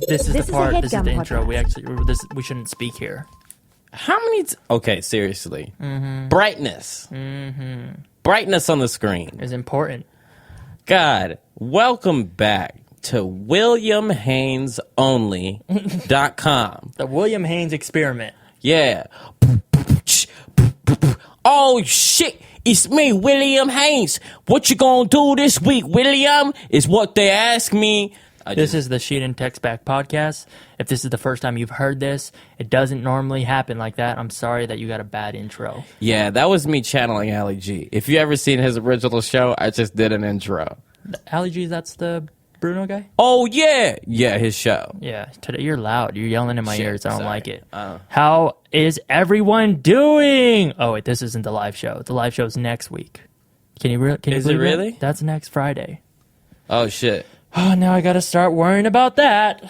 This is the part. This is the HeadGum intro. podcast. We shouldn't speak here. How many? Okay, seriously. Brightness. Brightness on the screen. Is important. God, welcome back to WilliamHaynesOnly.com. The William Haynes experiment. Yeah. Oh, shit. It's me, William Haynes. What you gonna do this week, William? Is what they ask me. This is the Sheet and Text Back podcast. If this is the first time you've heard this, it doesn't normally happen like that. I'm sorry that you got a bad intro. Yeah, that was me channeling Ali G. If you ever seen his original show, I just did an intro. Ali G, that's the Bruno guy? Oh, yeah. Yeah, his show. Yeah. Today you're loud. You're yelling in my Shit, ears. I don't sorry. like it. How is everyone doing? Oh, wait, this isn't the live show. The live show's next week. Can you Is it believe that? really? That's next Friday. Oh, shit. Oh, now I got to start worrying about that.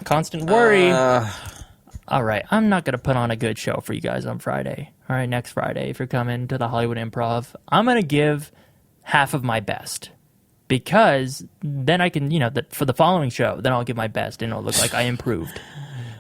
Constant worry. All right, I'm not going to put on a good show for you guys on Friday. All right, next Friday, if you're coming to the Hollywood Improv, I'm going to give half of my best. Because then I can, for the following show, then I'll give my best and it'll look like I improved.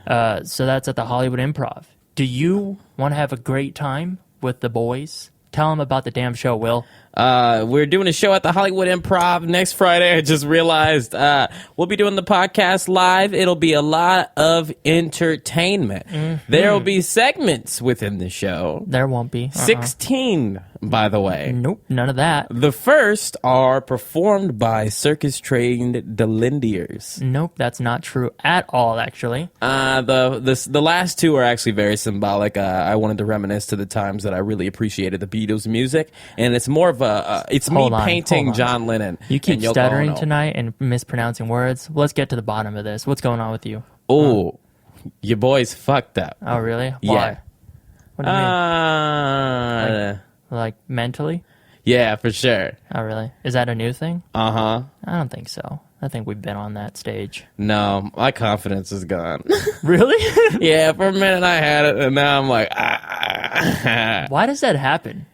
So that's at the Hollywood Improv. Do you want to have a great time with the boys? Tell them about the damn show, Will. We're doing a show at the Hollywood Improv next Friday. I just realized we'll be doing the podcast live. It'll be a lot of entertainment. There will be segments within the show. There won't be. 16, by the way. Nope, none of that. The first are performed by circus-trained Delindiers. Nope, that's not true at all, actually. The last two are actually very symbolic. I wanted to reminisce to the times that I really appreciated the Beatles music, and it's more of it's me painting John Lennon. You keep and Yoko stuttering Ono. tonight and mispronouncing words. Let's get to the bottom of this. What's going on with you? Oh, your boy's fucked up. Oh, really? Why? Yeah. What do you mean? Like mentally? Yeah, for sure. Oh, really? Is that a new thing? Uh-huh. I don't think so. I think we've been on that stage. No, my confidence is gone. Really? Yeah, for a minute I had it, and now I'm like, Why does that happen?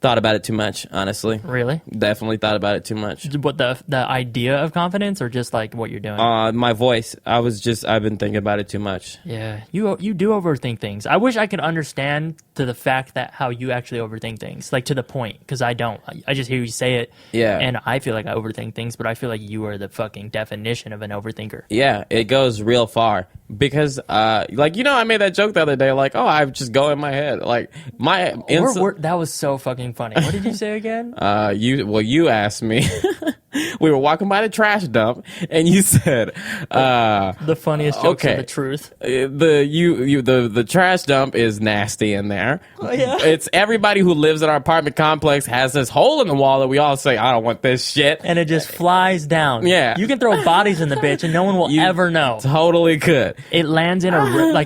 Thought about it too much, honestly. Really? Definitely thought about it too much. What, the idea of confidence or just like what you're doing? My voice. I've been thinking about it too much. Yeah, you do overthink things. I wish I could understand to the fact that how you actually overthink things, like to the point, because I don't. I just hear you say it, Yeah. and I feel like I overthink things, but I feel like you are the fucking definition of an overthinker. Yeah, it goes real far. Because, I made that joke the other day, like, oh, I just go in my head. Like, my... That was so fucking funny. What did you say again? You asked me. We were walking by the trash dump, and you said, The funniest jokes okay. of the truth. the trash dump is nasty in there. Oh, yeah? It's everybody who lives in our apartment complex has this hole in the wall that we all say, I don't want this shit. And it just flies down. Yeah. You can throw bodies in the bitch and no one will ever know. Totally could. It lands in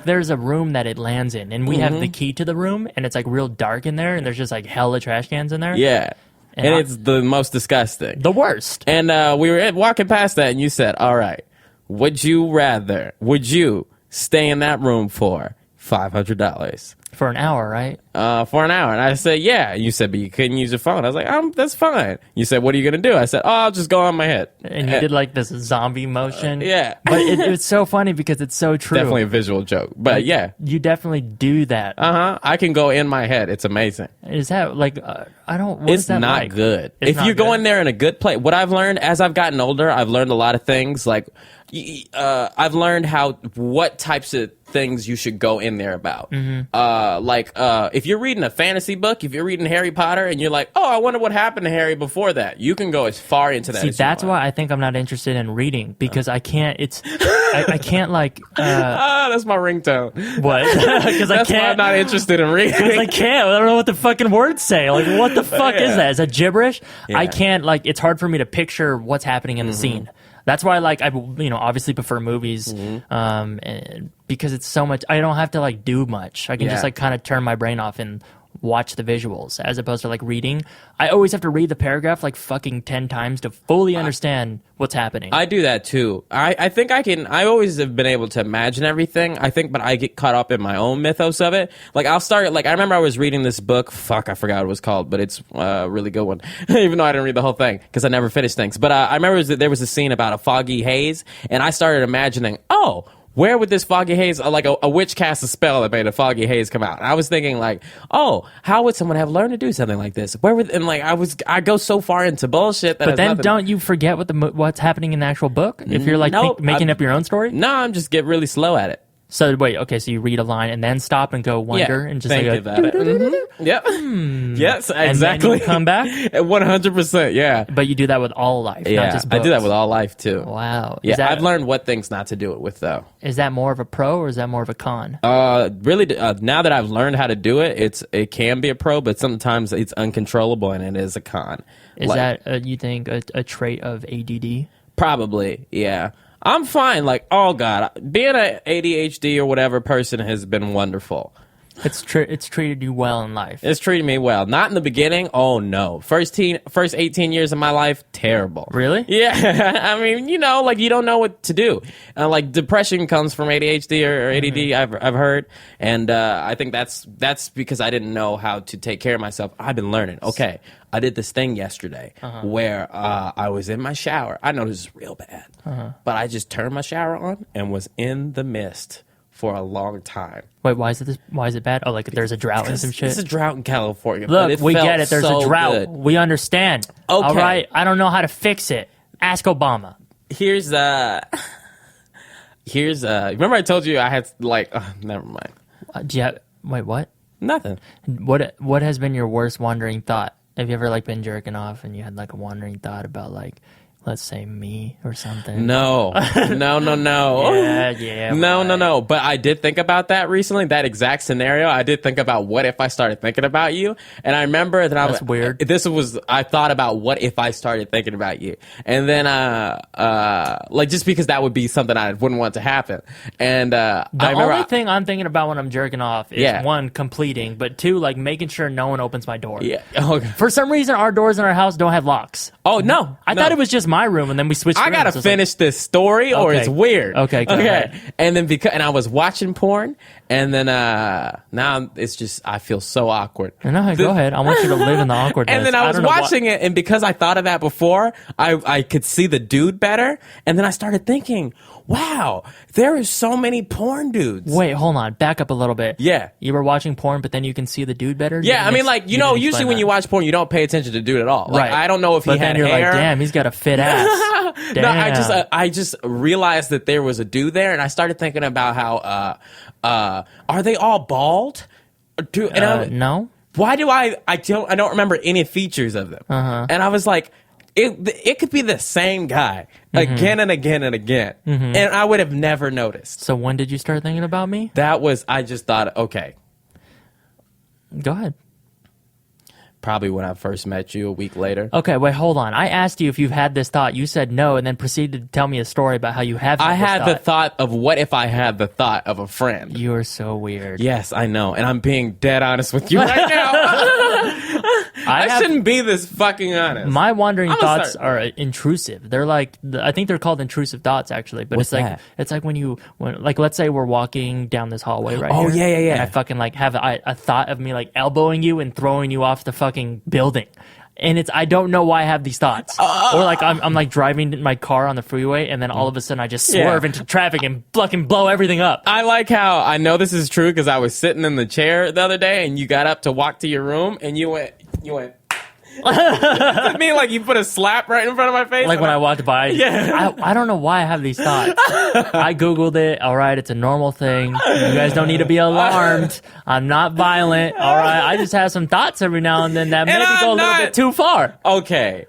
there's a room that it lands in, and we have the key to the room, and it's like real dark in there, and there's just like hella trash cans in there. Yeah. And it's the most disgusting. The worst. And we were walking past that, and you said, all right, would you stay in that room for $500? For an hour, right? For an hour. And I said, yeah. You said, but you couldn't use your phone. I was like, that's fine. You said, what are you going to do? I said, oh, I'll just go on my head. And you did like this zombie motion. Yeah. But it's so funny because it's so true. Definitely a visual joke. But yeah. You definitely do that. I can go in my head. It's amazing. Is that like, It's not like? good. It's If not you go good? in there in a good place, what I've learned as I've gotten older, I've learned a lot of things. Like, I've learned what types of things you should go in there about. If you're reading a fantasy book, if you're reading Harry Potter, and you're like, oh, I wonder what happened to Harry before that, you can go as far into that. See, as you that's want. why I think I'm not interested in reading because I can't. I can't like. That's my ringtone. What? Because I That's why I'm can't. not interested in reading. Because I can't. I don't know what the fucking words say. Like, what the fuck is that? Is that gibberish? Yeah. I can't. Like, it's hard for me to picture what's happening in the scene. That's why, like, I obviously prefer movies, and because it's so much. I don't have to like do much. I can just like kind of turn my brain off and watch the visuals as opposed to like reading. I always have to read the paragraph like fucking 10 times to fully understand what's happening. I do that too. I think I always have been able to imagine everything. I think, but I get caught up in my own mythos of it. Like I'll start, like I remember I was reading this book. Fuck, I forgot what it was called, but it's a really good one. Even though I didn't read the whole thing because I never finished things. But I remember there was a scene about a foggy haze, and I started imagining, where would this foggy haze, like a witch cast a spell that made a foggy haze come out? And I was thinking like, how would someone have learned to do something like this? Where would, and like I go so far into bullshit that. But then don't you forget what's happening in the actual book if you're like making up your own story? No, I'm just get really slow at it. So wait, okay, so you read a line and then stop and go wonder and just think like about it. Yep. Yes, exactly. And then you come back? 100%, yeah. But you do that with all life, not just books. I do that with all life too. Wow. Yeah, I've learned what things not to do it with though. Is that more of a pro or is that more of a con? Really, now that I've learned how to do it, it can be a pro, but sometimes it's uncontrollable and it is a con. Is that, you think, a trait of ADD? Probably, yeah. I'm fine. Like, oh God, being an ADHD or whatever person has been wonderful. It's treated you well in life. It's treated me well. Not in the beginning. Oh no. First 18 years of my life, terrible. Really? Yeah. I mean, you don't know what to do. Like depression comes from ADHD or ADD. I've heard, and I think that's because I didn't know how to take care of myself. I've been learning. Okay, I did this thing yesterday where I was in my shower. I know this is real bad, but I just turned my shower on and was in the mist for a long time. Wait, why is it bad? Oh, like there's a drought and some shit? There's a drought in California. Look, we get it. There's a drought. Good. We understand. Okay. All right. I don't know how to fix it. Ask Obama. Here's remember I told you I had like, never mind. Wait, what? Nothing. What has been your worst wandering thought? Have you ever like been jerking off and you had like a wandering thought about like, let's say me or something? No. Yeah. No. But I did think about that recently, that exact scenario. I did think about what if I started thinking about you. And I remember that That's weird. I thought about what if I started thinking about you. And then, like just because that would be something I wouldn't want to happen. And, the only thing I'm thinking about when I'm jerking off is one, completing, but two, like making sure no one opens my door. Yeah. Okay. For some reason, our doors in our house don't have locks. Oh, no. I thought it was just my room, and then we switched I gotta finish this story, or Okay. it's weird. Okay, go ahead. And then and I was watching porn, and then now it's just I feel so awkward. No, go ahead. I want you to live in the awkwardness. And then I was watching it, and because I thought of that before, I could see the dude better, and then I started thinking, wow, there are so many porn dudes. Wait, hold on. Back up a little bit. Yeah. You were watching porn, but then you can see the dude better? Yeah, I mean, like, usually when you watch porn, you don't pay attention to the dude at all. Like, Right. I don't know if he But had then you're hair. like, damn, he's got a fit ass. Damn. No, I just realized that there was a dude there, and I started thinking about how are they all bald? No. Why do I don't remember any features of them? And I was like, it could be the same guy again and again and again, and I would have never noticed. So when did you start thinking about me? I just thought, okay, Go ahead. probably when I first met you a week later. Okay, wait, hold on. I asked you if you've had this thought. You said no, and then proceeded to tell me a story about how you have had I this had thought. the thought of what if I had the thought of a friend. You are so weird. Yes, I know, and I'm being dead honest with you right now. I shouldn't be this fucking honest. My wandering I'm thoughts sorry. are intrusive. They're like, I think they're called intrusive thoughts actually. But What's that? it's like when like let's say we're walking down this hallway right Oh, here. yeah. And I fucking like have a thought of me like elbowing you and throwing you off the fucking building. And I don't know why I have these thoughts. Or like I'm like driving my car on the freeway and then all of a sudden I just swerve into traffic and fucking blow everything up. I like how I know this is true because I was sitting in the chair the other day and you got up to walk to your room and you went. I mean, like you put a slap right in front of my face. Like when I walked by. Yeah. I don't know why I have these thoughts. I Googled it. All right, it's a normal thing. You guys don't need to be alarmed. I'm not violent. All right, I just have some thoughts every now and then that maybe go a little bit too far. Okay.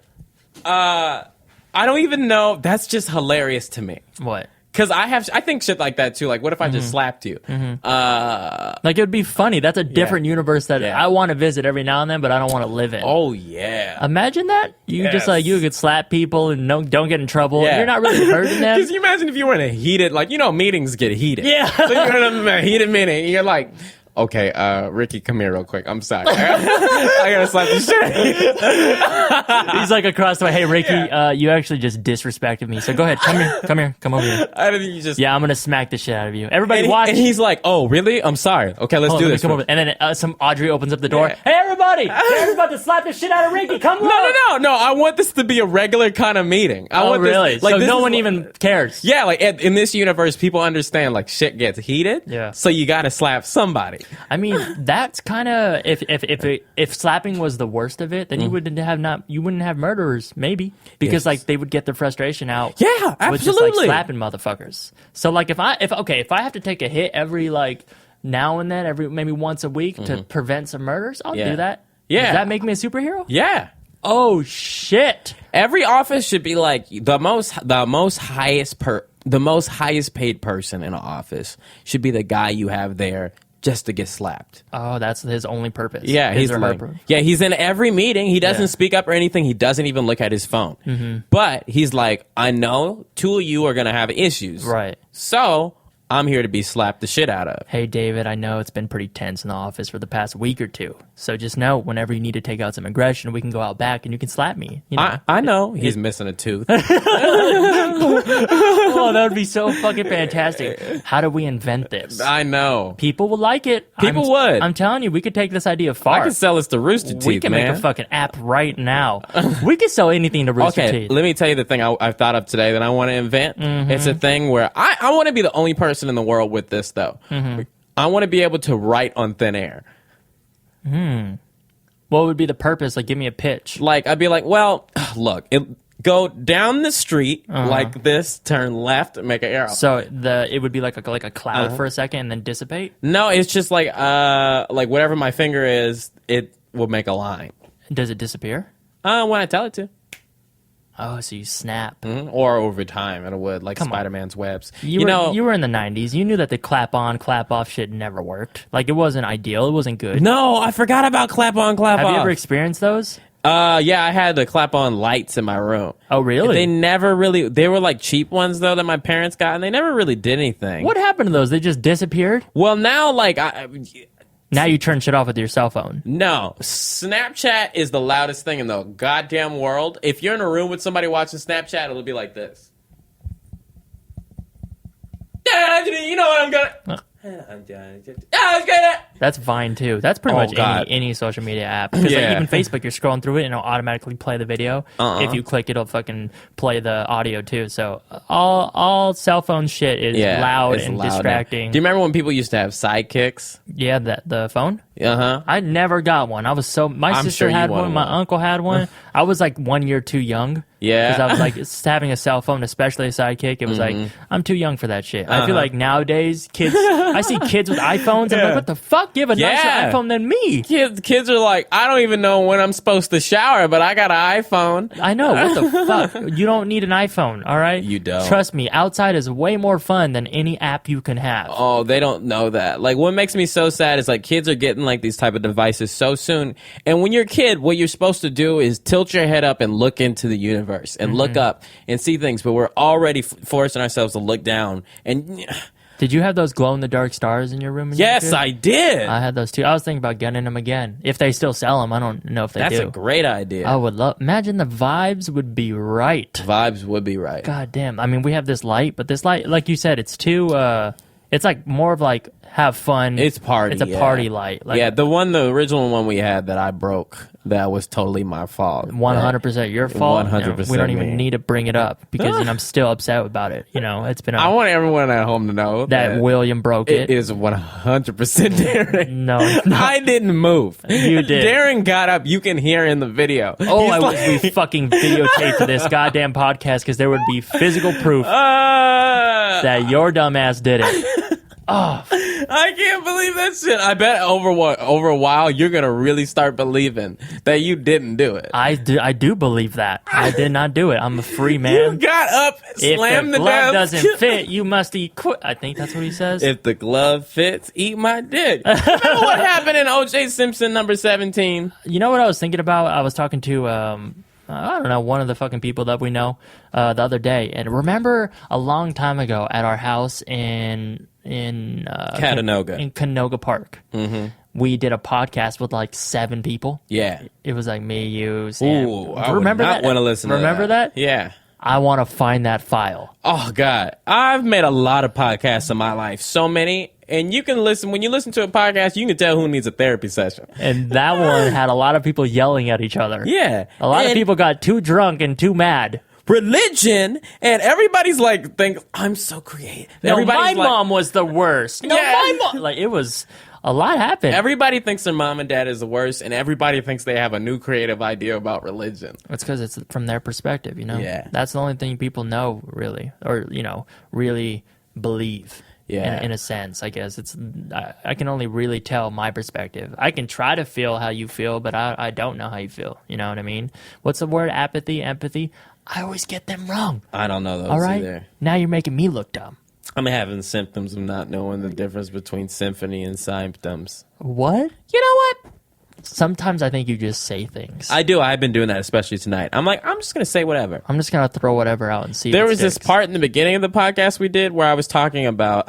I don't even know. That's just hilarious to me. What? Because I think shit like that too. Like, what if I just slapped you? Like it would be funny. That's a different universe that I want to visit every now and then, but I don't want to live in. Oh yeah. Imagine that. You just like you could slap people and don't get in trouble. Yeah. You're not really hurting them. Because you imagine if you were in a heated, like meetings get heated. Yeah. So you're in a heated meeting, and you're like, Okay, Ricky, come here real quick. I'm sorry. I gotta slap the shit out of you. He's like across the way. Hey, Ricky, you actually just disrespected me. So go ahead. Come over here. I didn't you just. Yeah, I'm gonna smack the shit out of you. Everybody watch. And he's like, "Oh, really? I'm sorry. Okay, let's do this." Come over. And then some Audrey opens up the door. Yeah. Hey, everybody! Darren's about to slap the shit out of Ricky. Come on! No. I want this to be a regular kind of meeting. I want really? This, like, so this no is one like- even cares. Yeah, like in this universe, people understand like shit gets heated. Yeah. So you gotta slap somebody. I mean, that's kind of if slapping was the worst of it, then you wouldn't have murderers, maybe, because Yes. like they would get their frustration out. Yeah, With just like absolutely. slapping motherfuckers. So like if I have to take a hit every like now and then, every maybe once a week to prevent some murders, I'll Yeah. do that. Yeah. Does that make me a superhero? Yeah. Oh shit. Every office should be like the most highest paid person in an office should be the guy you have there just to get slapped. Oh, that's his only purpose. Yeah, His he's or her like, purpose. yeah, he's in every meeting. He doesn't Yeah. speak up or anything. He doesn't even look at his phone. But he's like, I know 2 of you are gonna have issues, Right. So I'm here to be slapped the shit out of. Hey, David, I know it's been pretty tense in the office for the past week or two. So just know, whenever you need to take out some aggression, we can go out back and you can slap me. You know? I know he's missing a tooth. Oh, that would be so fucking fantastic. How do we invent this? I know. People would like it. People would. I'm telling you, we could take this idea far. I can sell this to Rooster Teeth, we can man. make a fucking app right now. We could sell anything to Rooster Okay, Teeth. let me tell you the thing I've thought of today that I want to invent. Mm-hmm. It's a thing where I want to be the only person in the world with this, though. Mm-hmm. I want to be able to write on thin air. What would be the purpose? Like, give me a pitch. Like, I'd be like, well, look, go down the street like this, turn left, and make an arrow. So it would be like a cloud for a second and then dissipate. No, it's just like whatever my finger is, it will make a line. Does it disappear? When I tell it to. Oh, so you snap. Or over time, it would, like Come on. Spider-Man's webs. You were in the 90s. You knew that the clap on, clap off shit never worked. Like, it wasn't ideal. It wasn't good. No, I forgot about clap on, clap Have off. you ever experienced those? Yeah, I had the clap on lights in my room. Oh, really? They never really, they were like cheap ones though that my parents got, and they never really did anything. What happened to those? They just disappeared? Well, now, like, Now you turn shit off with your cell phone. no, Snapchat is the loudest thing in the goddamn world. If you're in a room with somebody watching Snapchat, it'll be like this. You know what I'm gonna. That's Vine too. That's pretty Oh, much God. any social media app. Because Yeah. like even Facebook, you're scrolling through it and it'll automatically play the video. If you click, it'll fucking play the audio too. So all cell phone shit is loud it's and loud now. distracting. Do you remember when people used to have sidekicks? Yeah, the phone. Uh-huh. I never got one. I was so my I'm sister sure you had wanted one. My one. uncle had one. I was like 1 year too young. Yeah. because I was like having a cell phone, especially a Sidekick. It was like I'm too young for that shit. I feel like nowadays kids, I see kids with iPhones. I'm like, what the fuck? You have a nicer Yeah. iPhone than me. Kids are like, I don't even know when I'm supposed to shower, but I got an iPhone. I know. What the fuck? You don't need an iPhone, all right? You don't. Trust me, outside is way more fun than any app you can have. Oh, they don't know that. Like, what makes me so sad is like kids are getting like these type of devices so soon. And when you're a kid, what you're supposed to do is tilt your head up and look into the universe and look up and see things. But we're already forcing ourselves to look down. And Did you have those glow in the dark stars in your room? When you were a yes, kid? I did. I had those too. I was thinking about getting them again. If they still sell them, I don't know if they That's do. a great idea. I would love. Imagine the vibes would be right. Vibes would be right. God damn. I mean, we have this light, but this light, like you said, it's too. It's like more of like have fun. It's party. It's a yeah. party light. Like, yeah, the original one we had that I broke, that was totally my fault. 100% your fault. 100% We don't even me. need to bring it up because I'm still upset about it. You know, it's been I want everyone at home to know that William broke it it. is 100% Darren. No, I didn't move. You did. Darren got up. You can hear in the video. Oh, He's I like, wish we fucking videotaped this goddamn podcast because there would be physical proof that your dumbass did it. I can't believe that shit. I bet over a while you're gonna really start believing that you didn't do it. I do believe that. I did not do it. I'm a free You man. got up, If slammed the the glove desk. doesn't fit, you must eat. I think that's what he says. If the glove fits, eat my dick. Remember what happened in O.J. Simpson number 17? You know what I was thinking about? I was talking to I don't know, one of the fucking people that we know the other day. And remember a long time ago at our house in Canoga. In Canoga Park. Mm-hmm. We did a podcast with like 7 people. Yeah. It was like me, you, Sam. Ooh, I remember that. Want to listen Remember to that? that? Yeah. I want to find that file. Oh, God. I've made a lot of podcasts in my life. So many. And you can listen. When you listen to a podcast, you can tell who needs a therapy session. And that one had a lot of people yelling at each other. Yeah. A lot of people got too drunk and too mad. Religion, and everybody's like, think I'm so creative. No, my like, mom was the worst. No, Yeah. my mom. Like, it was... A lot happened. Everybody thinks their mom and dad is the worst, and everybody thinks they have a new creative idea about religion. It's because it's from their perspective, you know? Yeah. That's the only thing people know, really. Or, you know, really believe. Yeah. In a sense, I guess. I can only really tell my perspective. I can try to feel how you feel, but I don't know how you feel. You know what I mean? What's the word? Apathy? Empathy? I always get them wrong. I don't know those All right? either. Now you're making me look dumb. I'm having symptoms of not knowing the difference between symphony and symptoms. What? You know what? Sometimes I think you just say things. I do. I've been doing that, especially tonight. I'm like, I'm just going to say whatever. I'm just going to throw whatever out and see There if it was this sticks. part in the beginning of the podcast we did where I was talking about,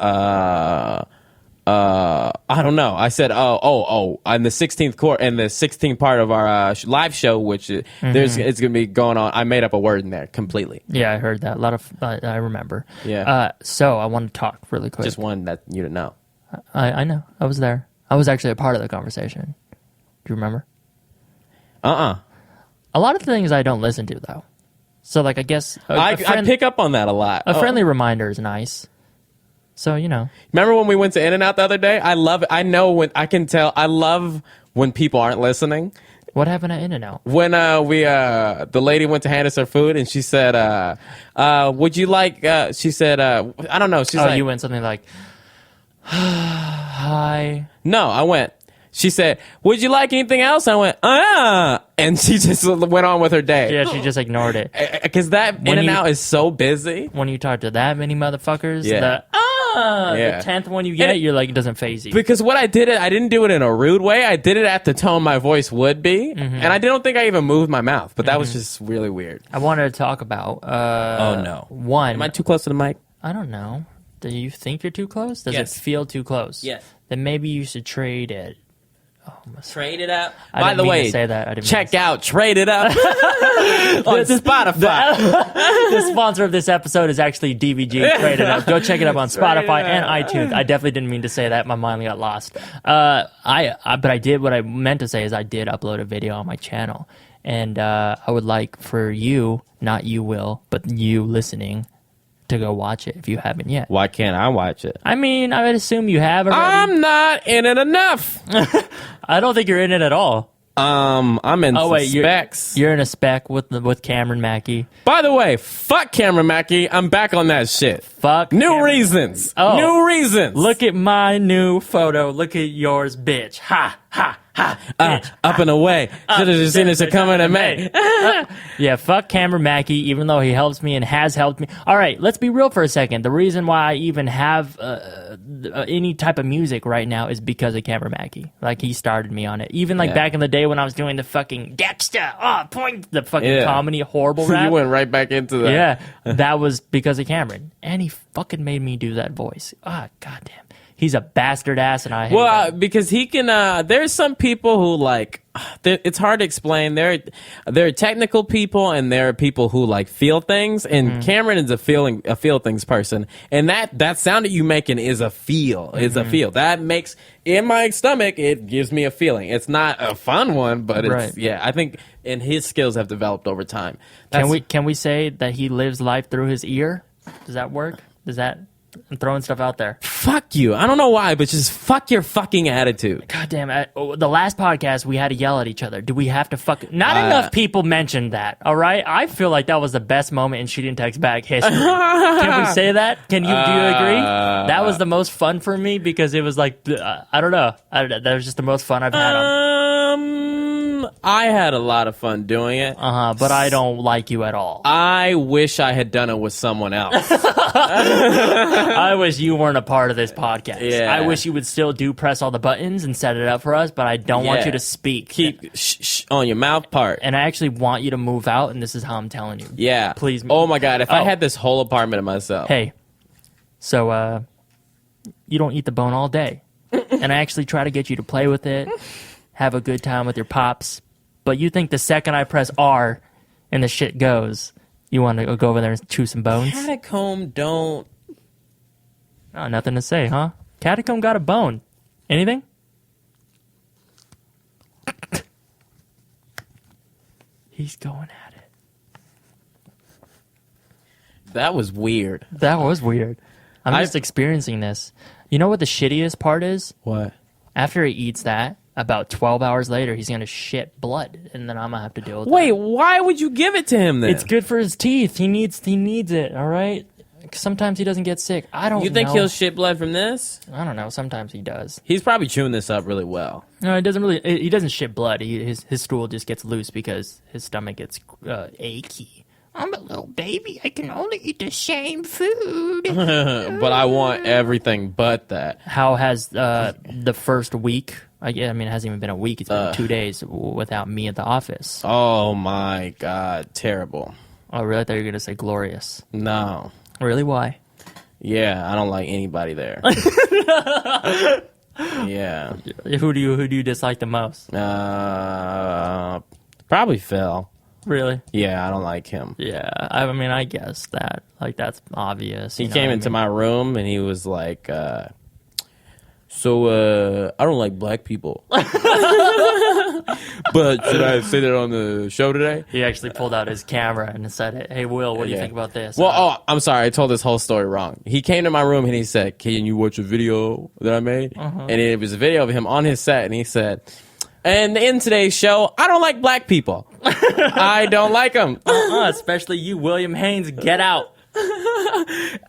I don't know. I said, on the 16th part of our live show, which it's going to be going on. I made up a word in there completely. Yeah, I heard that. A lot of, I remember. Yeah. So I want to talk really quick. Just one that you didn't know. I know. I was there. I was actually a part of the conversation. Do you remember? A lot of things I don't listen to, though. So, like, I guess... I pick up on that a lot. A friendly reminder is nice. So, you know. Remember when we went to In-N-Out the other day? I love it. I know when... I can tell... I love when people aren't listening. What happened at In-N-Out? When the lady went to hand us her food and she said, would you like... she said, I don't know. She's like... you went something like... Hi. No, I went... She said, would you like anything else? I went, and she just went on with her day. Yeah, she just ignored it. Because that In-N-Out is so busy. When you talk to that many motherfuckers, Yeah. the 10th one you get, you're like, it doesn't faze you. Because what I didn't do it in a rude way. I did it at the tone my voice would be. And I don't think I even moved my mouth. But that was just really weird. I wanted to talk about... oh, no. One. Am I too close to the mic? I don't know. Do you think you're too close? Does Yes. it feel too close? Yes. Then maybe you should trade it. Trade it up. I By didn't the mean way, to say that. I didn't mean check to say out Trade It Up on Spotify. The sponsor of this episode is actually DVG. Trade it up. Go check it up on Spotify and iTunes. I definitely didn't mean to say that. My mind got lost. But I did. What I meant to say is I did upload a video on my channel, and I would like for you, not you, Will, but you listening, to go watch it if you haven't yet. Why can't I watch it? I mean, I would assume you have already. I'm not in it enough. I don't think you're in it at all. I'm in specs. You're in a spec with Cameron Mackey. By the way, fuck Cameron Mackey. I'm back on that shit. Fuck New Cameron. reasons. Oh. New reasons. Look at my new photo. Look at yours, bitch. Ha, ha, ha. Bitch. Up and away. Should have just seen it coming to me. Yeah, fuck Cameron Mackey, even though he helps me and has helped me. All right, let's be real for a second. The reason why I even have any type of music right now is because of Cameron Mackey. Like, he started me on it. Even like back in the day when I was doing the fucking Dexter, the fucking comedy, horrible rap. You went right back into that. Yeah, that was because of Cameron. And he fucking made me do that voice. Goddamn. He's a bastard ass, and I hate him. Because he can. There's some people who like. It's hard to explain. There are technical people, and there are people who like feel things. And Cameron is a feel things person, and that sound that you making is a feel. Is a feel that makes in my stomach. It gives me a feeling. It's not a fun one, but it's Right. I think, and his skills have developed over time. Can we say that he lives life through his ear? Does that work? I'm throwing stuff out there. Fuck you. I don't know why, but just fuck your fucking attitude. God damn it. The last podcast, we had to yell at each other. Do we have to fuck... Not enough people mentioned that, all right? I feel like that was the best moment in She Didn't Text Back history. Can we say that? Do you agree? That was the most fun for me because it was like, I don't know. That was just the most fun I've had on. I had a lot of fun doing it. But I don't like you at all. I wish I had done it with someone else. I wish you weren't a part of this podcast. Yeah. I wish you would still press all the buttons and set it up for us, but I don't want you to speak. Keep shh on your mouth part. And I actually want you to move out, and this is how I'm telling you. Yeah. Please. Oh my God, if I had this whole apartment to myself. Hey, so you don't eat the bone all day. And I actually try to get you to play with it, have a good time with your pops. But you think the second I press R and the shit goes, you want to go over there and chew some bones? Catacomb don't. Oh, nothing to say, huh? Catacomb got a bone. Anything? He's going at it. That was weird. That was weird. I'm just experiencing this. You know what the shittiest part is? What? After he eats that, about 12 hours later, he's going to shit blood, and then I'm going to have to deal with Wait, that. why would you give it to him then? It's good for his teeth. He needs it, all right? Sometimes he doesn't get sick. I don't know. You think he'll shit blood from this? I don't know. Sometimes he does. He's probably chewing this up really well. No, it doesn't really. He doesn't shit blood. His stool just gets loose because his stomach gets achy. I'm a little baby. I can only eat the same food. But I want everything but that. How has the first week? I mean, it hasn't even been a week. It's been 2 days without me at the office. Oh my God, terrible. Oh, really? I thought you were going to say glorious. No. Really? Why? Yeah, I don't like anybody there. Yeah. Who do you dislike the most? Probably Phil. Really? Yeah, I don't like him. Yeah. I mean, I guess that. Like, that's obvious. He came into my room and he was like, so I don't like black people. But should I say that on the show today? He actually pulled out his camera and said, "Hey, Will, what do you think about this?" Well, I'm sorry. I told this whole story wrong. He came to my room and he said, "Can you watch a video that I made?" And it was a video of him on his set, and he said, "And in today's show, I don't like black people. I don't like them." Especially you, William Haynes. Get out.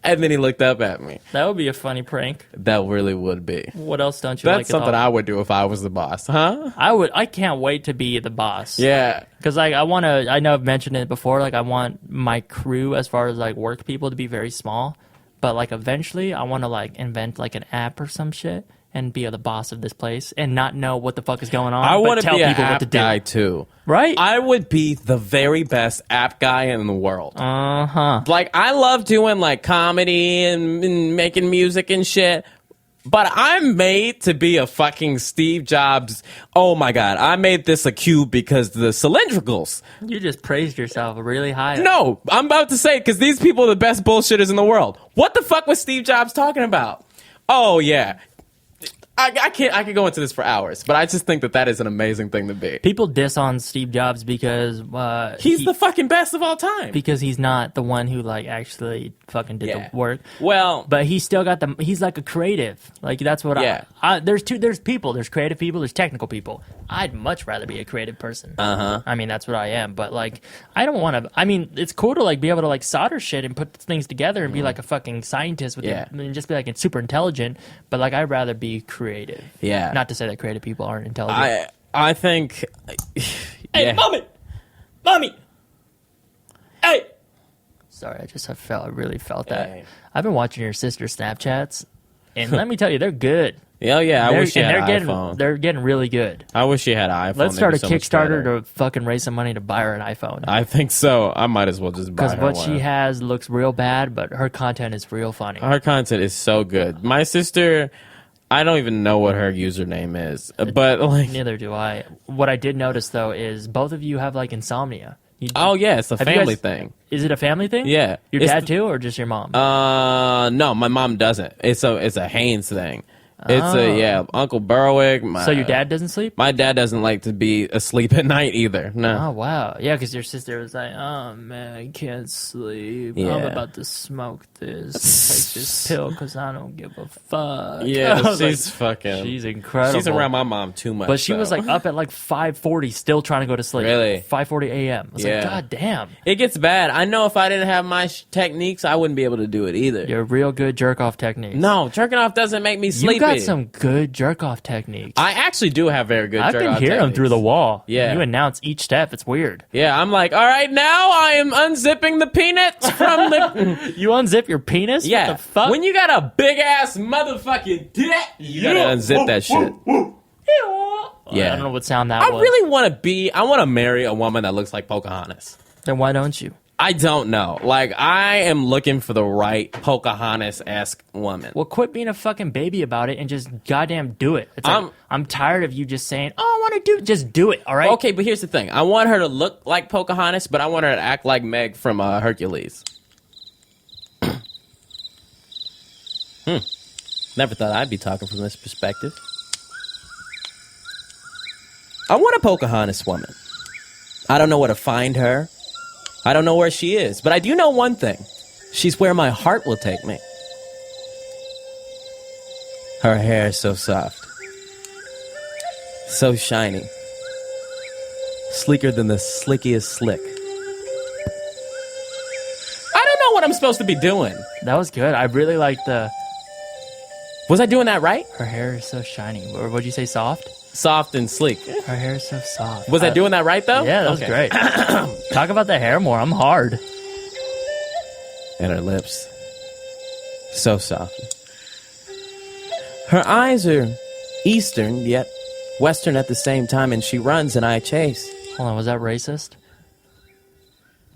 And then he looked up at me. That would be a funny prank. That really would be. What else don't you like? That's something I would do if I was the boss, huh? I can't wait to be the boss. Yeah. Because like I want to. I know I've mentioned it before. Like I want my crew, as far as like work people, to be very small. But like eventually, I want to like invent like an app or some shit and be the boss of this place and not know what the fuck is going on. I want to tell be an people what app to do. guy too. Right? I would be the very best app guy in the world. Like I love doing like comedy and making music and shit. But I'm made to be a fucking Steve Jobs. Oh my God, I made this a cube because the cylindricals. You just praised yourself really high. No, I'm about to say because these people are the best bullshitters in the world. What the fuck was Steve Jobs talking about? Oh yeah. I could go into this for hours, but I just think that is an amazing thing to be. People diss on Steve Jobs because he's the fucking best of all time. Because he's not the one who like actually fucking did the work. Well, but he's still got he's like a creative. Like that's what there's people. There's creative people. There's technical people. I'd much rather be a creative person. I mean, that's what I am. But like, I don't want to. I mean, it's cool to like be able to like solder shit and put things together and be like a fucking scientist with it and just be like super intelligent. But like, I'd rather be creative. Yeah. Not to say that creative people aren't intelligent. I think. Hey, mommy. Hey. Sorry, I really felt that. Hey. I've been watching your sister's Snapchats, and let me tell you, they're good. Oh yeah, I wish she had an iPhone. They're getting really good. I wish she had an iPhone. Let's start a Kickstarter to fucking raise some money to buy her an iPhone. I think so. I might as well just buy her because what she has looks real bad, but her content is real funny. Her content is so good. My sister, I don't even know what her username is, but like neither do I. What I did notice though is both of you have like insomnia. Oh yeah, it's a family thing. Is it a family thing? Yeah. Your dad too, or just your mom? No, my mom doesn't. It's a Haynes thing. It's Uncle Berwick. So your dad doesn't sleep? My dad doesn't like to be asleep at night either. No. Oh wow, yeah, because your sister was like, "Oh man, I can't sleep. Yeah. I'm about to smoke this, take this pill because I don't give a fuck." Yeah, she's incredible. She's around my mom too much. But she was like up at like 5:40, still trying to go to sleep. Really? 5:40 a.m. I was like, God damn. It gets bad. I know if I didn't have my techniques, I wouldn't be able to do it either. You're real good jerk off techniques. No, jerking off doesn't make me sleepy. got some good jerk off techniques. I actually do have very good I jerk can off hear them techniques. through the wall. Yeah. You announce each step. It's weird. Yeah, I'm like, all right, now I am unzipping the peanuts from the... You unzip your penis? Yeah. What the fuck? When you got a big-ass motherfucking dick, you gotta unzip that shit. Yeah. I don't know what sound that I was. really want to marry a woman that looks like Pocahontas. Then why don't you? I don't know. Like, I am looking for the right Pocahontas-esque woman. Well, quit being a fucking baby about it and just goddamn do it. It's like, I'm tired of you just saying, oh, I want to do it. Just do it, all right? Okay, but here's the thing. I want her to look like Pocahontas, but I want her to act like Meg from Hercules. Never thought I'd be talking from this perspective. I want a Pocahontas woman. I don't know where to find her. I don't know where she is, but I do know one thing. She's where my heart will take me. Her hair is so soft. So shiny. Sleeker than the slickiest slick. I don't know what I'm supposed to be doing. That was good. I really like Was I doing that right? her hair is so shiny. Or what'd you say, soft? Soft and sleek. Her hair is so soft. Was I doing that right, though? Yeah, that was great. Talk about the hair more. I'm hard. And her lips. So soft. Her eyes are Eastern, yet Western at the same time, and she runs and I chase. Hold on, was that racist?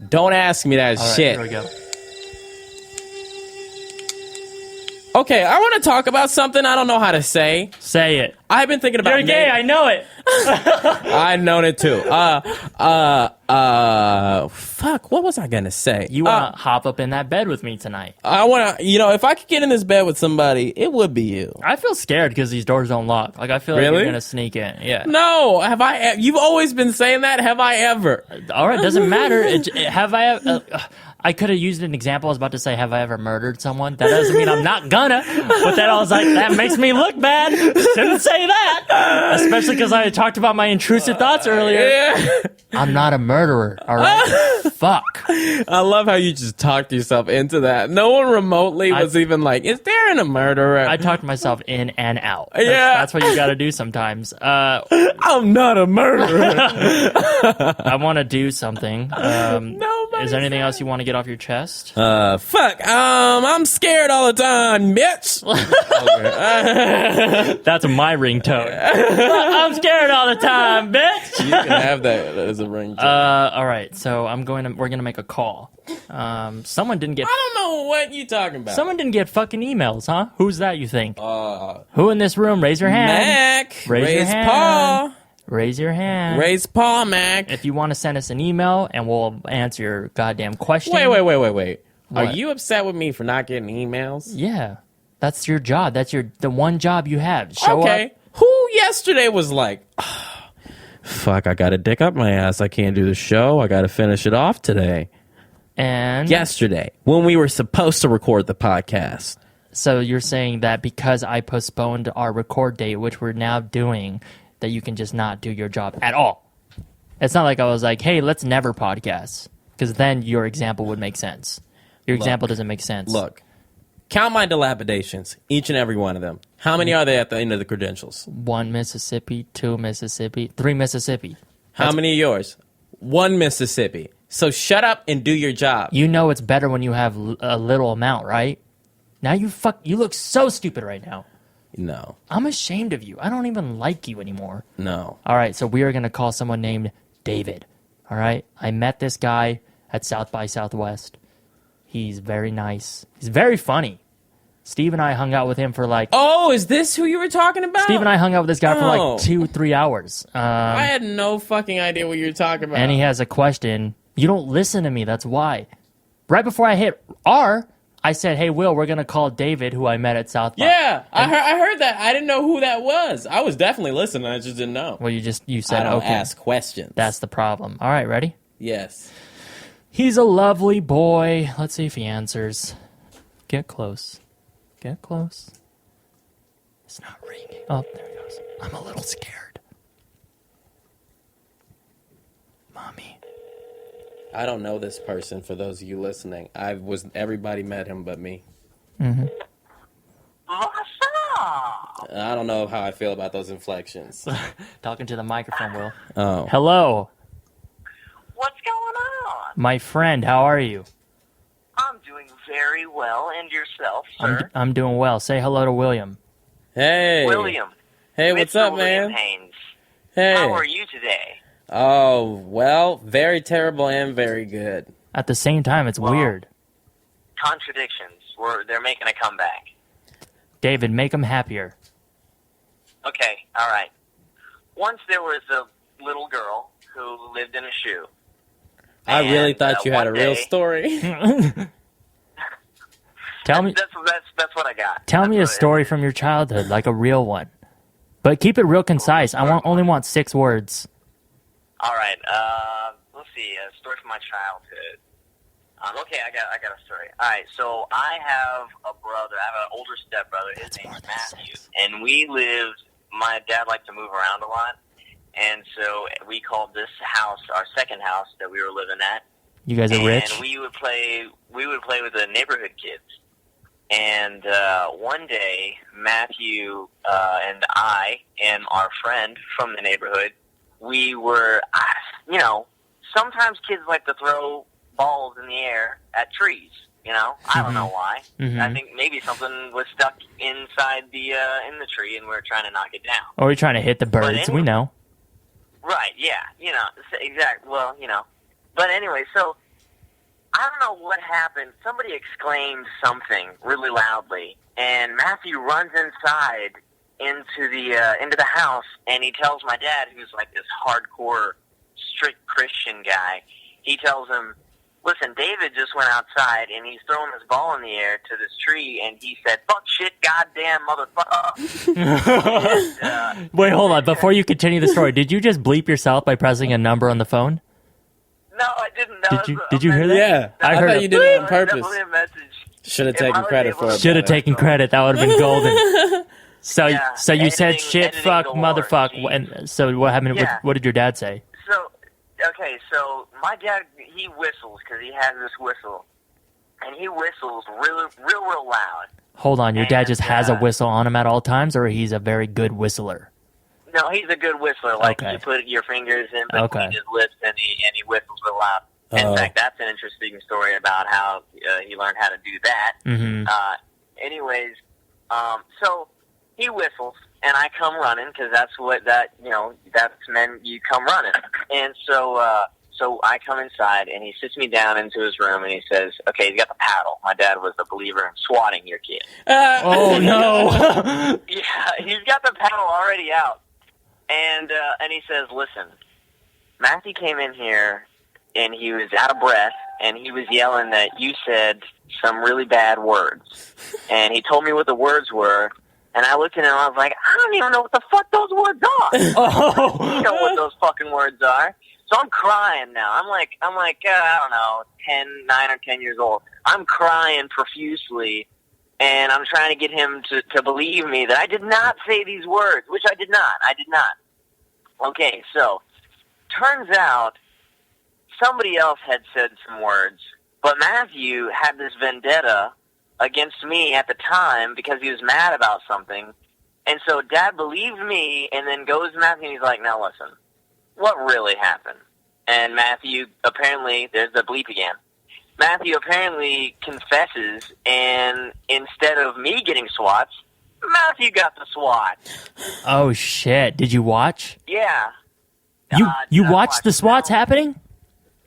Don't ask me that All right, shit. here we go. Okay, I want to talk about something I don't know how to say. Say it. I've been thinking about You're gay, I know it. I've known it too. Fuck, what was I gonna say? You want to hop up in that bed with me tonight? I want to, if I could get in this bed with somebody, it would be you. I feel scared because these doors don't lock. Like, I feel like Really? you're going to sneak in. Yeah. No, have I? You've always been saying that. Have I ever? All right, doesn't matter. Have I... I could have used an example. I was about to say, have I ever murdered someone? That doesn't mean I'm not gonna. But then I was like, that makes me look bad. Shouldn't say that. Especially because I had talked about my intrusive thoughts earlier. Yeah. I'm not a murderer, all right? Fuck. I love how you just talked yourself into that. No one remotely was even like, is there a murderer? I talked myself in and out. Yeah. That's what you got to do sometimes. I'm not a murderer. I want to do something. Is there anything else you want to get off your chest? Fuck. I'm scared all the time, bitch. That's my ringtone. I'm scared all the time, bitch. You can have that as a ringtone. All right, so we're gonna make a call. Someone didn't get. I don't know what you talking about. Someone didn't get fucking emails, huh? Who's that? You think? Who in this room? Raise your hand. Mac. Raise your hand. paw. Raise your hand. Raise paw, Mac. If you want to send us an email, and we'll answer your goddamn question. Wait. Are What? you upset with me for not getting emails? Yeah, that's your job. That's the one job you have. Show Okay. up. Who yesterday was like, fuck, I got a dick up my ass. I can't do the show. I got to finish it off today. And Yesterday, when we were supposed to record the podcast. so you're saying that because I postponed our record date, which we're now doing, that you can just not do your job at all. It's not like I was like, hey, let's never podcast, because then your example would make sense. Your example doesn't make sense. Look, count my dilapidations, each and every one of them. How many are there at the end of the credentials? 1 Mississippi, 2 Mississippi, 3 Mississippi. How many are yours? 1 Mississippi. So shut up and do your job. You know it's better when you have a little amount, right? Now you look so stupid right now. No. I'm ashamed of you. I don't even like you anymore. No. All right, so we are going to call someone named David. All right? I met this guy at South by Southwest. He's very nice. He's very funny. Steve and I hung out with him for like... Oh, is this who you were talking about? Steve and I hung out with this guy for Oh. like 2-3 hours. I had no fucking idea what you were talking about. And he has a question. You don't listen to me, that's why. Right before I hit R, I said, hey, Will, we're going to call David, who I met at South by. Yeah, I heard that. I didn't know who that was. I was definitely listening. I just didn't know. Well, you said, I don't okay. ask questions. That's the problem. All right, ready? Yes. He's a lovely boy. Let's see if he answers. Get close. Get close. It's not ringing. Oh, there he goes. I'm a little scared. Mommy. I don't know this person. For those of you listening, everybody met him but me. What's up? I don't know how I feel about those inflections. Talking to the microphone, Will. Oh. Hello, What's going on? my friend. How are you? I'm doing very well, and yourself, sir? I'm doing well. Say hello to William. Hey. William. Hey, what's Mr. up, William man? Haynes. Hey. How are you today? Oh, well, very terrible and very good. At the same time, it's weird. Contradictions. They're making a comeback. David, make him happier. Okay, all right. Once there was a little girl who lived in a shoe. I really And, thought you had a one real day- story. Tell me, That's what I got. tell me a That's what it story from your childhood, like a real one. But keep it real concise. Only want 6 words. All right. Let's see. A story from my childhood. Okay, I got a story. All right. So I have a brother. I have an older stepbrother. His name's Matthew, and we lived. My dad liked to move around a lot, and so we called this house our second house that we were living at. You guys are rich? And we would play with the neighborhood kids. And one day, Matthew and I and our friend from the neighborhood, we were, sometimes kids like to throw balls in the air at trees. I don't know why. Mhm. I think maybe something was stuck inside in the tree, and we were trying to knock it down. Or we're trying to hit the birds. anyway- We know. Right, yeah, exactly. Well, But anyway, so I don't know what happened. Somebody exclaimed something really loudly, and Matthew runs inside into the house, and he tells my dad, who's like this hardcore, strict Christian guy, he tells him, "Listen, David just went outside, and he's throwing this ball in the air to this tree, and he said, 'Fuck shit, goddamn motherfucker.'" And, Wait, hold on. Before you continue the story, did you just bleep yourself by pressing a number on the phone? no, I didn't. That Did was you a hear that? Yeah, I I heard thought a you did it on That was purpose. definitely a message. Should have If I taken was credit able for to- it. Should have brother. taken credit. That would have been golden. So, Yeah, so you said editing- shit, editing fuck, galore, motherfuck, geez. and so what happened? Yeah. What did your dad say? So my dad, he whistles because he has this whistle, and he whistles real loud. Hold on, your dad And, just has a whistle on him at all times, or he's a very good whistler? No, he's a good whistler. Like Okay. you put your fingers in between Okay. his lips, and he whistles real loud. In fact, that's an interesting story about how he learned how to do that. Mm-hmm. Anyways, so he whistles, and I come running because that's men, you come running. And so I come inside, and he sits me down into his room, and he says, "Okay, he's got the paddle." My dad was a believer in swatting your kid. Oh no! Yeah, he's got the paddle already out. And he says, "Listen, Matthew came in here, and he was out of breath, and he was yelling that you said some really bad words. And he told me what the words were, and I looked at him, and I was like, I don't even know what the fuck those words are. Oh. You know what those fucking words are." So I'm crying now. I'm like, I don't know, 9 or 10 years old. I'm crying profusely, and I'm trying to get him to believe me that I did not say these words, which I did not. Okay, so turns out somebody else had said some words, but Matthew had this vendetta against me at the time because he was mad about something. And so Dad believed me and then goes to Matthew and he's like, "Now listen, what really happened?" And Matthew apparently, there's the bleep again. Matthew apparently confesses, and instead of me getting swats, Matthew got the swat. Oh shit! Did you watch? Yeah. You I watched the swats no. happening?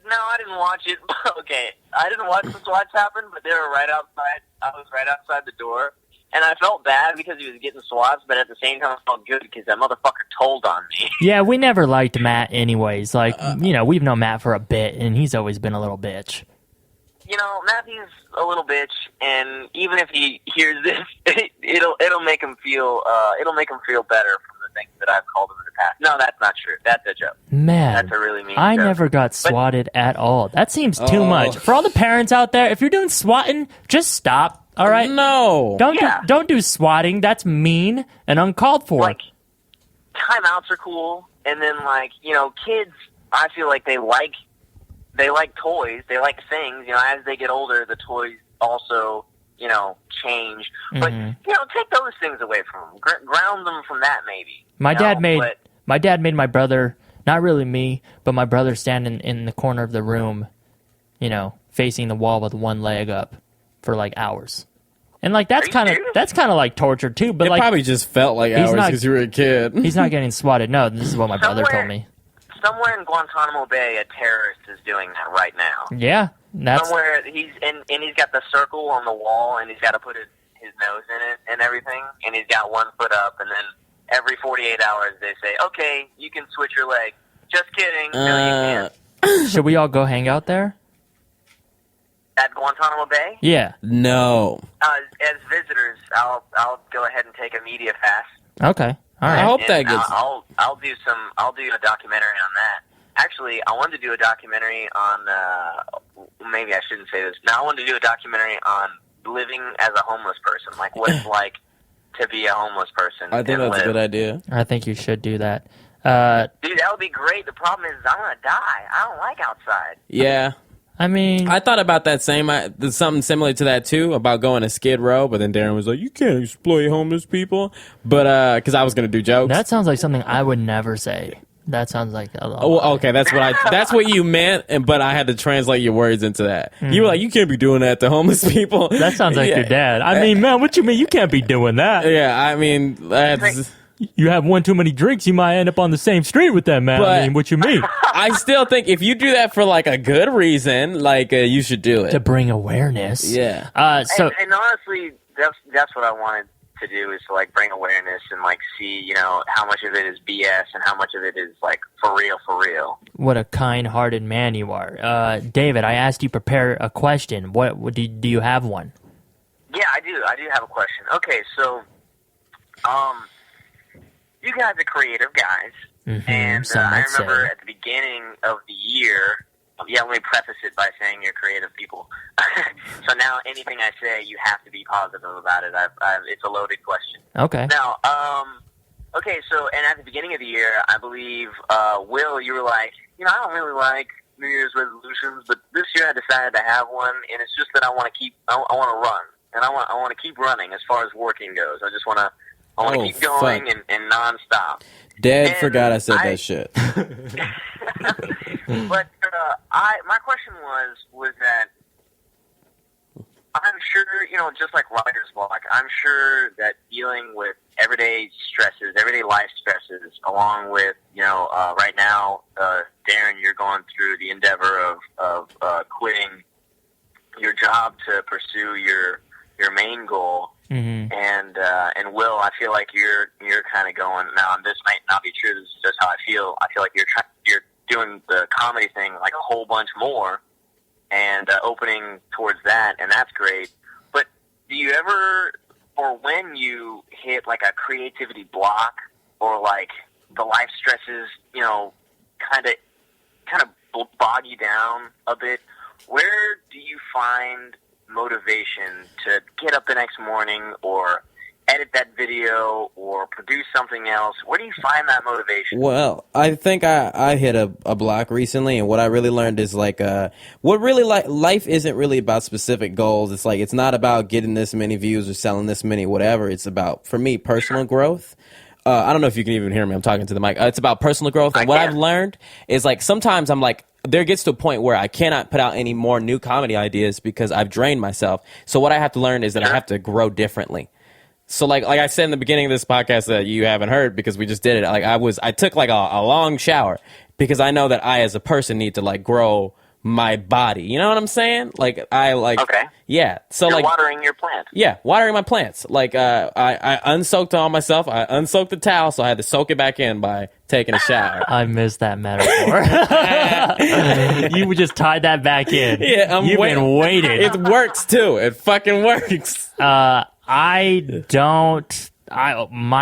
No, I didn't watch it. Okay, I didn't watch the swats happen, but they were right outside. I was right outside the door, and I felt bad because he was getting swats, but at the same time, I felt good because that motherfucker told on me. Yeah, we never liked Matt anyways. Like, we've known Matt for a bit, and he's always been a little bitch. Matthew's a little bitch, and even if he hears this, it'll make him feel better from the things that I've called him in the past. No, that's not true. That's a joke. Man, That's a really mean I joke. never got swatted at all. That seems too Oh. much. For all the parents out there, if you're doing swatting, just stop. All right? No. Don't do swatting. That's mean and uncalled for. Like, timeouts are cool, and then kids, I feel like they like toys, they like things. As they get older, the toys also change. But take those things away from them. Ground them from that, maybe. My dad made my brother, not really me, but my brother stand in the corner of the room, facing the wall with one leg up for like hours. And like that's kind of like torture too. But it probably just felt like hours because you were a kid. He's not getting swatted. No, this is what my brother told me. Somewhere in Guantanamo Bay, a terrorist is doing that right now. Yeah, somewhere he's got the circle on the wall, and he's got to put his nose in it and everything, and he's got one foot up, and then every 48 hours they say, "Okay, you can switch your leg." Just kidding. No, you can't. Should we all go hang out there? At Guantanamo Bay? Yeah. No. As visitors, I'll go ahead and take a media fast. Okay. All right. I hope that gets. I'll do a documentary on that. Actually, I wanted to do a documentary on. Maybe I shouldn't say this. Now I wanted to do a documentary on living as a homeless person, like what it's like to be a homeless person. I think that's a good idea. I think you should do that. Dude, that would be great. The problem is I'm gonna die. I don't like outside. Yeah. I mean, I thought about that something similar to that too, about going to Skid Row, but then Darren was like, "You can't exploit homeless people," but because I was gonna do jokes. That sounds like something I would never say. That sounds like okay, that's what you meant, but I had to translate your words into that. You were like, "You can't be doing that to homeless people." That sounds like your dad. I mean, man, what you mean? You can't be doing that. Yeah, I mean, that's. You have one too many drinks, you might end up on the same street with that man. I mean, what you mean? I still think if you do that for like a good reason, like you should do it to bring awareness. Yeah. And honestly, that's what I wanted to do, is to like bring awareness and like see how much of it is BS and how much of it is like for real. What a kind-hearted man you are, David. I asked you prepare a question. What do you have one? Yeah, I do. I do have a question. Okay, so you guys are creative guys, and I remember at the beginning of the year, let me preface it by saying you're creative people. So now anything I say, you have to be positive about it. It's a loaded question. Okay. Now, so, and at the beginning of the year, I believe, Will, you were like, I don't really like New Year's resolutions, but this year I decided to have one, and it's just that I want to run, and I want to keep running as far as working goes. I just want to keep going and nonstop. Dad forgot I said that shit. But my question was that I'm sure, just like writer's block, I'm sure that dealing with everyday life stresses, along with, right now, Darren, you're going through the endeavor of quitting your job to pursue your main goal. Mm-hmm. And Will, I feel like you're kind of going, now this might not be true, this is just how I feel. I feel like you're doing the comedy thing like a whole bunch more and opening towards that, and that's great. But do you ever, or when you hit like a creativity block, or like the life stresses, kind of bog you down a bit, where do you find motivation to get up the next morning or edit that video or produce something else? Where do you find that motivation? Well, I think I hit a block recently, and what I really learned is like life isn't really about specific goals. It's like, it's not about getting this many views or selling this many whatever. It's about, for me, personal growth. I don't know if you can even hear me. I'm talking to the mic. It's about personal growth, and what I've learned is like sometimes I'm like, there gets to a point where I cannot put out any more new comedy ideas because I've drained myself. So what I have to learn is that I have to grow differently. So like I said in the beginning of this podcast that you haven't heard because we just did it. Like I took like a long shower because I know that I as a person need to like grow my body. You know what I'm saying? Like okay. Yeah. So you're like watering your plants. Yeah, watering my plants. Like I unsoaked all myself. I unsoaked the towel, so I had to soak it back in by taking a shower. I missed that metaphor. You would just tie that back in. Yeah, You've been waiting. It works too. It fucking works. My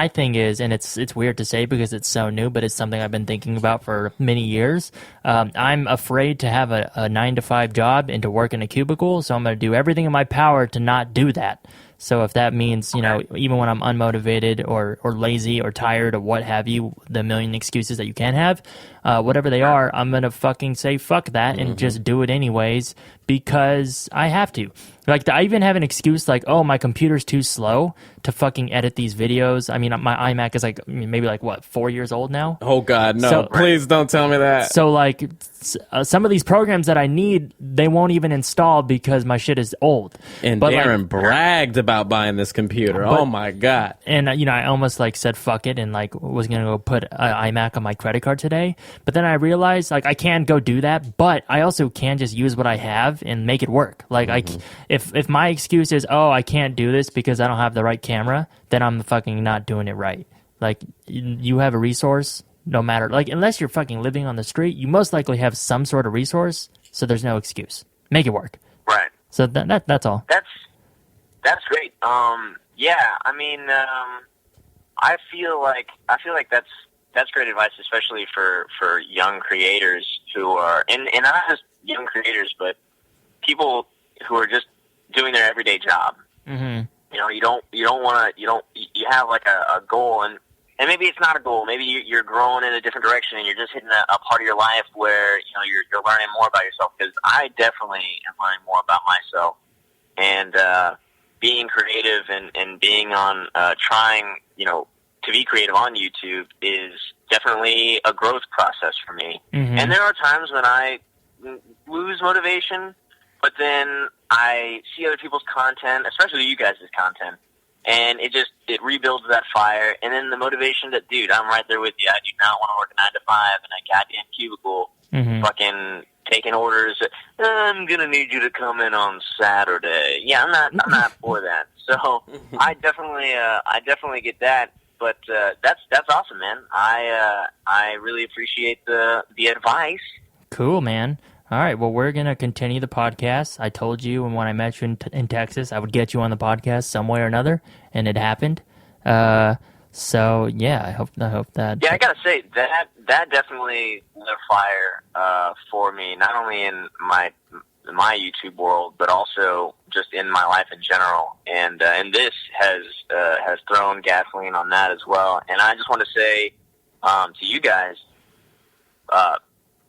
thing is, and it's weird to say because it's so new, but it's something I've been thinking about for many years. I'm afraid to have a 9-to-5 job and to work in a cubicle, so I'm going to do everything in my power to not do that. So if that means, even when I'm unmotivated or lazy or tired or what have you, the million excuses that you can have, whatever they are, I'm going to fucking say fuck that and just do it anyways because I have to. Like, I even have an excuse like, oh, my computer's too slow to fucking edit these videos. I mean, my iMac is like, maybe like, what, 4 years old now? Oh, God, no. So- Please don't tell me that. So, like, some of these programs that I need, they won't even install because my shit is old. And But, Darren like, bragged about buying this computer. Oh, my God. and I almost like said fuck it and like was gonna go put an iMac on my credit card today, but then I realized like I can go do that, but I also can just use what I have and make it work. Like if my excuse is, oh, I can't do this because I don't have the right camera, then I'm fucking not doing it right. Like, you have a resource, no matter, like, unless you're fucking living on the street, you most likely have some sort of resource, so there's no excuse. Make it work. Right. So that's all. That's great. Yeah, I mean, I feel like that's great advice, especially for young creators who are, and not just young creators, but people who are just doing their everyday job. Mm-hmm. You know, you have like a goal, and maybe it's not a goal. Maybe you're growing in a different direction, and you're just hitting a part of your life where you're learning more about yourself. Because I definitely am learning more about myself, and being creative and being on trying to be creative on YouTube is definitely a growth process for me. Mm-hmm. And there are times when I lose motivation, but then I see other people's content, especially you guys' content, and it rebuilds that fire. And then the motivation that, dude, I'm right there with you. I do not want to work a 9 to 5 in a goddamn cubicle, fucking taking orders. I'm gonna need you to come in on Saturday. Yeah, I'm not for that. So I definitely get that. But that's awesome, man. I really appreciate the advice. Cool, man. All right, well, we're going to continue the podcast. I told you when I met you in Texas, I would get you on the podcast some way or another, and it happened. So, yeah, I hope that... Yeah, I got to say, that definitely lit a fire for me, not only in my YouTube world, but also just in my life in general. And this has thrown gasoline on that as well. And I just want to say to you guys,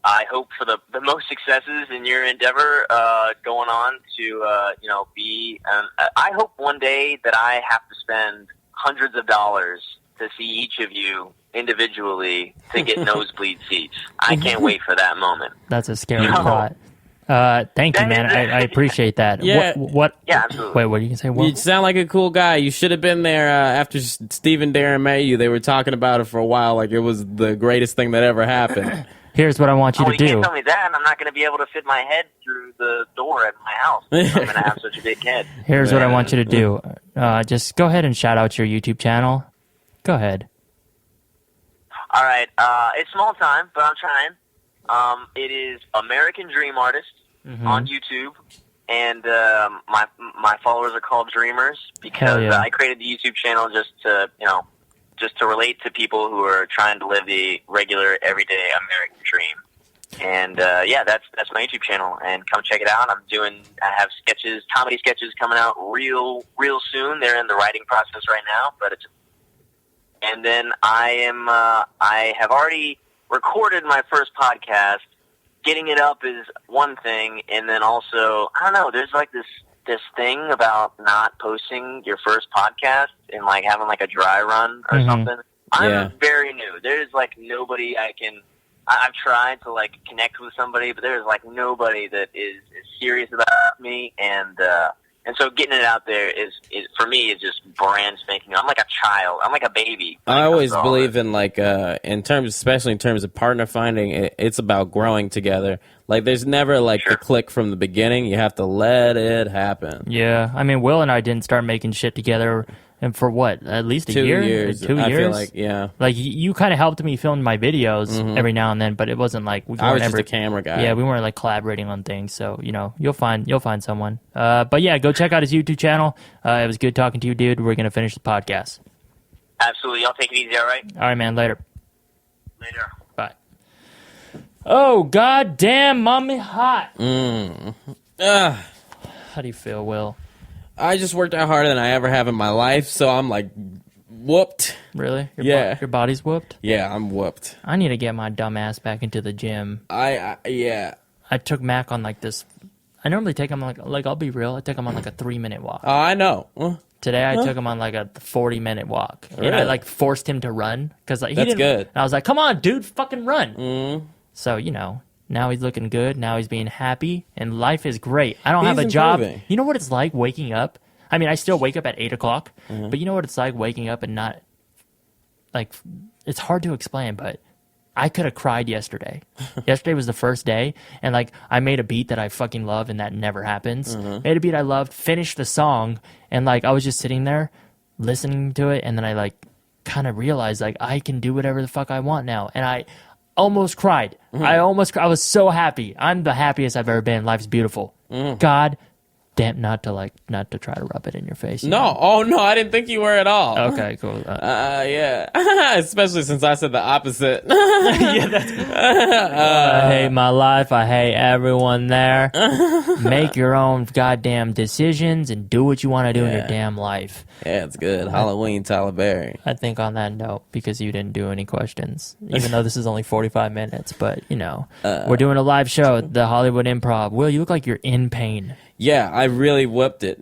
I hope for the most successes in your endeavor going on to be. I hope one day that I have to spend hundreds of dollars to see each of you individually to get nosebleed seats. I can't wait for that moment. That's a scary thought. Thank you, man. I appreciate that. Yeah. What? Yeah, absolutely. Wait, what do you say? What? You sound like a cool guy. You should have been there after Steve and Darren met you. They were talking about it for a while like it was the greatest thing that ever happened. Here's what I want you to You do. can't tell me that. I'm not going to be able to fit my head through the door at my house. I'm going to have such a big head. Here's what I want you to do. Just go ahead and shout out your YouTube channel. Go ahead. All right. It's small time, but I'm trying. It is American Dream Artist on YouTube, and my followers are called Dreamers because yeah. I created the YouTube channel just to relate to people who are trying to live the regular, everyday American dream. And that's my YouTube channel, and come check it out. I have sketches, comedy sketches coming out real soon. They're in the writing process right now, and then I have already recorded my first podcast. Getting it up is one thing, and then also, I don't know, there's like this thing about not posting your first podcast and like having like a dry run or something. I'm very new. There's like nobody I've tried to like connect with somebody, but there's like nobody that is serious about me, and so getting it out there is for me is just brand spanking new. I'm like a child. I'm like a baby. I always believe in like especially in terms of partner finding, it's about growing together. Like there's never like the click from the beginning. You have to let it happen. Yeah, I mean, Will and I didn't start making shit together, and for what, at least 2 year? years. 2 years? I feel like, yeah. Like you kind of helped me film my videos every now and then, but it wasn't like we I was weren't just a camera guy. Yeah, we weren't like collaborating on things. So you'll find someone. But yeah, go check out his YouTube channel. It was good talking to you, dude. We're gonna finish the podcast. Absolutely. Y'all take it easy. All right. All right, man. Later. Later. Bye. Oh, god damn, mommy hot. How do you feel, Will? I just worked out harder than I ever have in my life, so I'm like whooped. Really? Your body's whooped? Yeah, I'm whooped. I need to get my dumb ass back into the gym. Yeah. I took Mac on like this. I normally take him like I'll be real. I take him on like a 3-minute walk. Oh, I know. Today I took him on like a 40-minute walk, and I Really? like forced him to run because like, he That's didn't. good. And I was like, "Come on, dude, fucking run!" So now he's looking good. Now he's being happy, and life is great. I don't have a He's job. improving. You know what it's like waking up? I mean, I still wake up at 8:00, but you know what it's like waking up and not like. It's hard to explain, but I could have cried yesterday. Yesterday was the first day, and like I made a beat that I fucking love, and that never happens. Made a beat I loved, finished the song, and like I was just sitting there listening to it, and then I like kind of realized like I can do whatever the fuck I want now, and I almost cried. I was so happy. I'm the happiest I've ever been. Life's beautiful. God damn, not to try to rub it in your face. you know? Oh no, I didn't think you were at all. Okay, cool. Yeah. Especially since I said the opposite. I hate my life. I hate everyone there. Make your own goddamn decisions and do what you want to do in your damn life. Yeah, it's good. Halloween, Tyler Berry. I think on that note, because you didn't do any questions, even though this is only 45 minutes, but we're doing a live show at the Hollywood Improv. Will, you look like you're in pain. Yeah, I really whipped it.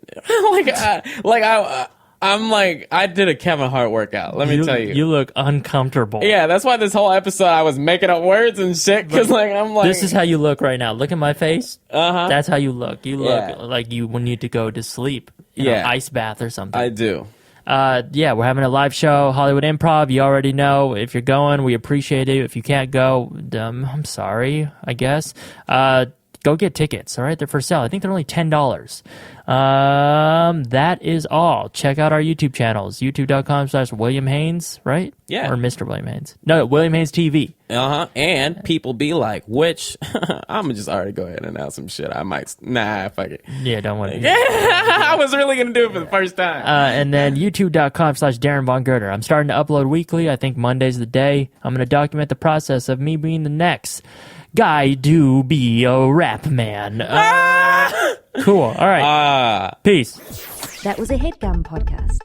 I did a Kevin Hart workout. Let me tell you. You look uncomfortable. Yeah, that's why this whole episode I was making up words and shit. Because This is how you look right now. Look at my face. That's how you look. You look Yeah. like you need to go to sleep. Yeah. Ice bath or something. I do. Yeah, we're having a live show, Hollywood Improv. You already know. If you're going, we appreciate it. If you can't go, I'm sorry, I guess. Go get tickets, all right? They're for sale. I think they're only $10. That is all. Check out our YouTube channels, youtube.com/William Haynes, right? Yeah. Or Mr. William Haynes. No, William Haynes TV. And people be like, which I'm gonna just already go ahead and announce some shit. I might. Nah, fuck it. Yeah, don't want to. I was really gonna do it for the first time. And then youtube.com/Darren Von Gerder. I'm starting to upload weekly. I think Monday's the day. I'm going to document the process of me being the next guy to be a rap man. Cool. All right. Peace. That was a HeadGum podcast.